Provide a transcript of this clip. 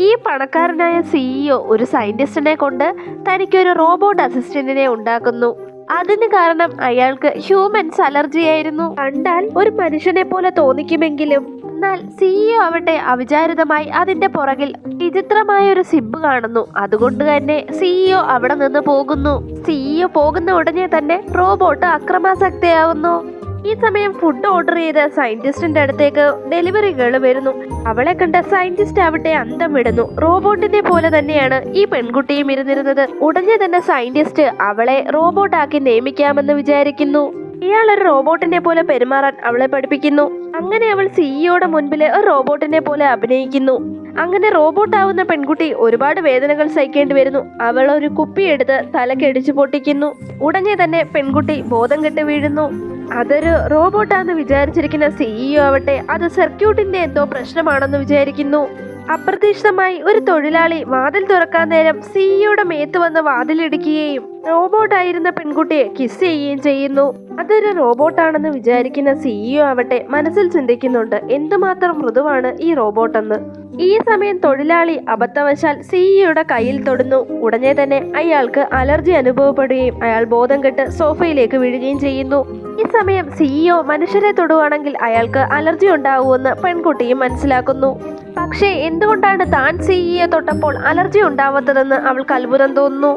ഈ പണക്കാരനായ സിഇഒ ഒരു സയന്റിസ്റ്റിനെ കൊണ്ട് തനിക്കൊരു റോബോട്ട് അസിസ്റ്റന്റിനെ ഉണ്ടാക്കുന്നു. അതിന് കാരണം അയാൾക്ക് ഹ്യൂമൻസ് അലർജി ആയിരുന്നു. കണ്ടാൽ ഒരു മനുഷ്യനെ പോലെ തോന്നിക്കുമെങ്കിലും എന്നാൽ സിഇഒ ആവട്ടെ അവിചാരിതമായി അതിന്റെ പുറകിൽ വിചിത്രമായ ഒരു സിബ് കാണുന്നു. അതുകൊണ്ട് തന്നെ സിഇഒ അവിടെ നിന്ന് പോകുന്നു. സിഇഒ പോകുന്ന ഉടനെ തന്നെ റോബോട്ട് അക്രമാസക്തയാവുന്നു. ഈ സമയം ഫുഡ് ഓർഡർ ചെയ്ത സയന്റിസ്റ്റിന്റെ അടുത്തേക്ക് ഡെലിവറി ഗേൾ വരുന്നു. അവളെ കണ്ട സയന്റിസ്റ്റ് ആവട്ടെ അന്തം വിടുന്നു. റോബോട്ടിനെ പോലെ തന്നെയാണ് ഈ പെൺകുട്ടിയും ഇരുന്നിരുന്നത്. ഉടനെ തന്നെ സയന്റിസ്റ്റ് അവളെ റോബോട്ടാക്കി നിയമിക്കാമെന്ന് വിചാരിക്കുന്നു. ഇയാൾ ഒരു റോബോട്ടിനെ പോലെ പെരുമാറാൻ അവളെ പഠിപ്പിക്കുന്നു. അങ്ങനെ അവൾ സിഇഒയുടെ മുൻപിൽ ഒരു റോബോട്ടിനെ പോലെ അഭിനയിക്കുന്നു. അങ്ങനെ റോബോട്ടാവുന്ന പെൺകുട്ടി ഒരുപാട് വേദനകൾ സഹിക്കേണ്ടി വരുന്നു. അവൾ ഒരു കുപ്പിയെടുത്ത് തലക്കടിച്ചു പൊട്ടിക്കുന്നു. ഉടനെ തന്നെ പെൺകുട്ടി ബോധം കെട്ട് വീഴുന്നു. അതൊരു റോബോട്ടാന്ന് വിചാരിച്ചിരിക്കുന്ന സിഇഒ ആവട്ടെ അത് സർക്യൂട്ടിന്റെ എന്തോ പ്രശ്നമാണെന്ന് വിചാരിക്കുന്നു. അപ്രതീക്ഷിതമായി ഒരു തൊഴിലാളി വാതിൽ തുറക്കാൻ നേരം സിഇഒയുടെ മേത്ത് വന്ന് വാതിലിടിക്കുകയും റോബോട്ടായിരുന്ന പെൺകുട്ടിയെ കിസ് ചെയ്യുകയും ചെയ്യുന്നു. അതൊരു റോബോട്ടാണെന്ന് വിചാരിക്കുന്ന സിഇഒ ആവട്ടെ മനസ്സിൽ ചിന്തിക്കുന്നുണ്ട് എന്തുമാത്രം മൃദുവാണ് ഈ റോബോട്ടെന്ന്. ഈ സമയം തൊഴിലാളി അബദ്ധവശാൽ സിഇഒയുടെ കയ്യിൽ തൊടുന്നു. ഉടനെ തന്നെ അയാൾക്ക് അലർജി അനുഭവപ്പെടുകയും അയാൾ ബോധം കെട്ട് സോഫയിലേക്ക് വീഴുകയും ചെയ്യുന്നു. ഈ സമയം സിഇഒ മനുഷ്യരെ തൊടുവാണെങ്കിൽ അയാൾക്ക് അലർജി ഉണ്ടാവുമെന്ന് പെൺകുട്ടിയും മനസ്സിലാക്കുന്നു. പക്ഷേ എന്തുകൊണ്ടാണ് താൻ സിഇഒ തൊട്ടപ്പോൾ അലർജി ഉണ്ടാവാത്തതെന്ന് അവൾക്ക് അത്ഭുതം തോന്നുന്നു.